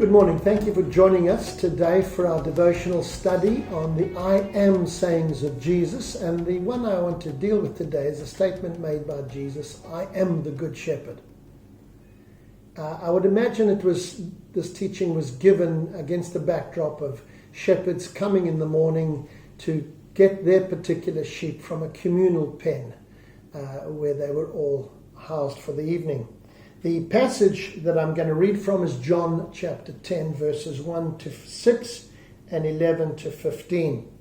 Good morning. Thank you for joining us today for our devotional study on the I am sayings of Jesus. And the one I want to deal with today is a statement made by Jesus, I am the Good Shepherd. I would imagine this teaching was given against the backdrop of shepherds coming in the morning to get their particular sheep from a communal pen where they were all housed for the evening. The passage that I'm going to read from is John chapter 10, verses 1 to 6 and 11 to 15.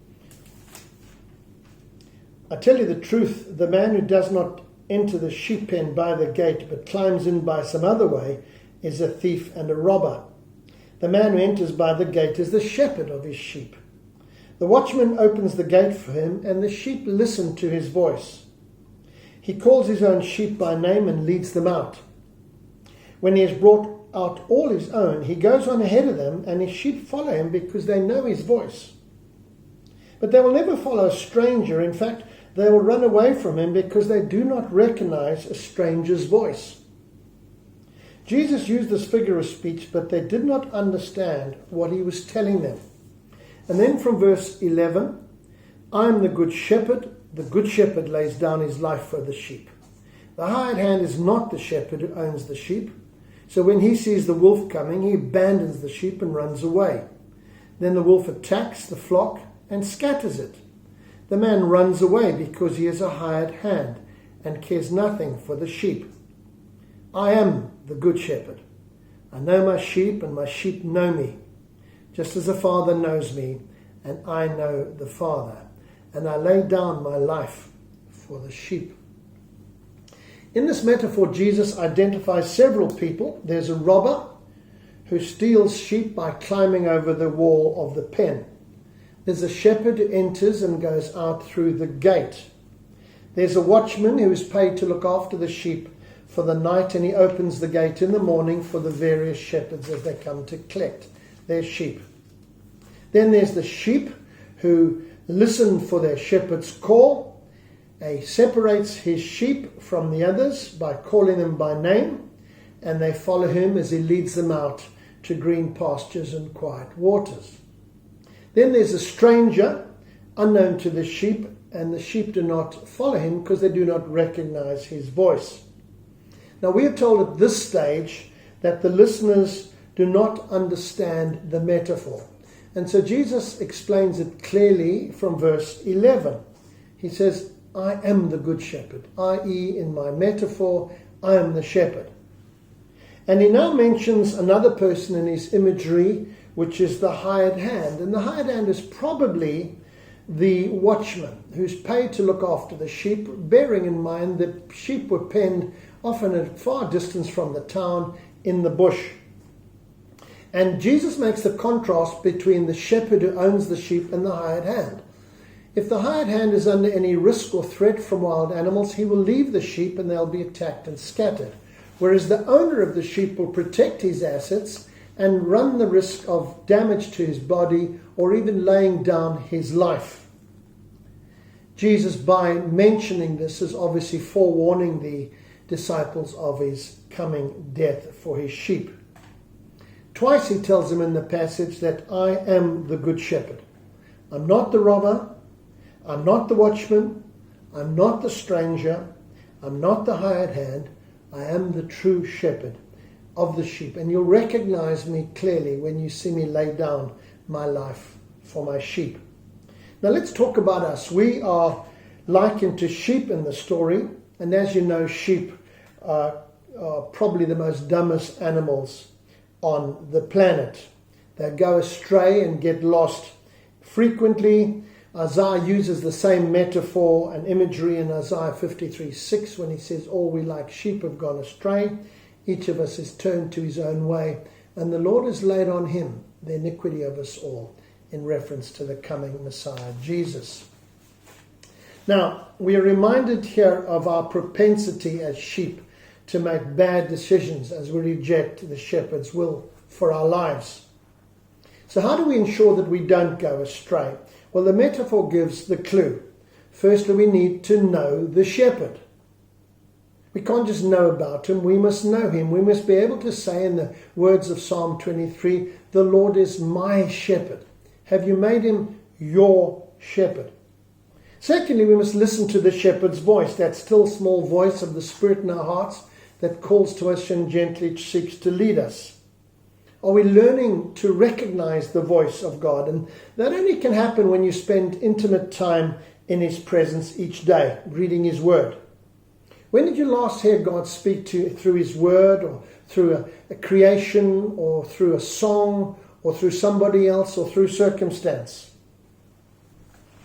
I tell you the truth, the man who does not enter the sheep pen by the gate, but climbs in by some other way, is a thief and a robber. The man who enters by the gate is the shepherd of his sheep. The watchman opens the gate for him, and the sheep listen to his voice. He calls his own sheep by name and leads them out. When he has brought out all his own, he goes on ahead of them, and his sheep follow him because they know his voice. But they will never follow a stranger. In fact, they will run away from him because they do not recognize a stranger's voice. Jesus used this figure of speech, but they did not understand what he was telling them. And then from verse 11, I am the good shepherd. The good shepherd lays down his life for the sheep. The hired hand is not the shepherd who owns the sheep. So when he sees the wolf coming, he abandons the sheep and runs away. Then the wolf attacks the flock and scatters it. The man runs away because he is a hired hand and cares nothing for the sheep. I am the good shepherd. I know my sheep and my sheep know me, just as the Father knows me and I know the Father. And I lay down my life for the sheep. In this metaphor, Jesus identifies several people. There's a robber who steals sheep by climbing over the wall of the pen. There's a shepherd who enters and goes out through the gate. There's a watchman who is paid to look after the sheep for the night, and he opens the gate in the morning for the various shepherds as they come to collect their sheep. Then there's the sheep who listen for their shepherd's call. He separates his sheep from the others by calling them by name, and they follow him as he leads them out to green pastures and quiet waters. Then there's a stranger, unknown to the sheep, and the sheep do not follow him because they do not recognize his voice. Now we are told at this stage that the listeners do not understand the metaphor. And so Jesus explains it clearly from verse 11. He says, I am the good shepherd, i.e. in my metaphor, I am the shepherd. And he now mentions another person in his imagery, which is the hired hand. And the hired hand is probably the watchman who's paid to look after the sheep, bearing in mind that sheep were penned often at far distance from the town in the bush. And Jesus makes the contrast between the shepherd who owns the sheep and the hired hand. If the hired hand is under any risk or threat from wild animals, he will leave the sheep and they'll be attacked and scattered. Whereas the owner of the sheep will protect his assets and run the risk of damage to his body or even laying down his life. Jesus, by mentioning this, is obviously forewarning the disciples of his coming death for his sheep. Twice he tells them in the passage that I am the good shepherd. I'm not the robber. I'm not the watchman. I'm not the stranger. I'm not the hired hand. I am the true shepherd of the sheep. And you'll recognize me clearly when you see me lay down my life for my sheep. Now let's talk about us. We are likened to sheep in the story. And as you know, sheep are probably the most dumbest animals on the planet. They go astray and get lost frequently. Isaiah uses the same metaphor and imagery in Isaiah 53:6 when he says, all we like sheep have gone astray. Each of us is turned to his own way, and the Lord has laid on him the iniquity of us all, in reference to the coming Messiah, Jesus. Now, we are reminded here of our propensity as sheep to make bad decisions as we reject the shepherd's will for our lives. So how do we ensure that we don't go astray? Well, the metaphor gives the clue. Firstly, we need to know the shepherd. We can't just know about him, we must know him. We must be able to say in the words of Psalm 23, the Lord is my shepherd. Have you made him your shepherd? Secondly, we must listen to the shepherd's voice, that still small voice of the Spirit in our hearts that calls to us and gently seeks to lead us. Are we learning to recognize the voice of God? And that only can happen when you spend intimate time in his presence each day, reading his word. When did you last hear God speak to you through his word, or through a creation, or through a song, or through somebody else, or through circumstance?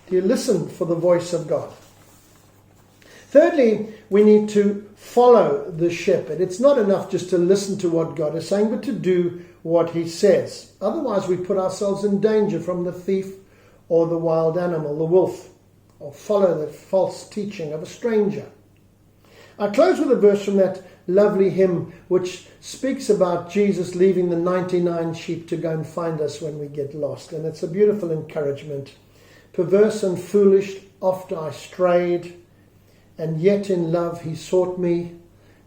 Do you listen for the voice of God? Thirdly, we need to follow the shepherd. It's not enough just to listen to what God is saying, but to do what he says. Otherwise, we put ourselves in danger from the thief or the wild animal, the wolf, or follow the false teaching of a stranger. I close with a verse from that lovely hymn which speaks about Jesus leaving the 99 sheep to go and find us when we get lost. And it's a beautiful encouragement. Perverse and foolish, oft I strayed, and yet in love he sought me,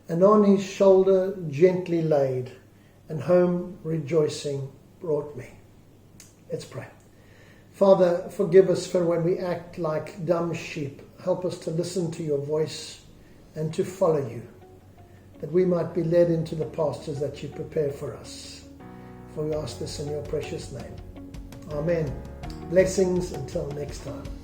and on his shoulder gently laid, and home rejoicing brought me. Let's pray. Father, forgive us for when we act like dumb sheep. Help us to listen to your voice and to follow you, that we might be led into the pastures that you prepare for us. For we ask this in your precious name. Amen. Blessings until next time.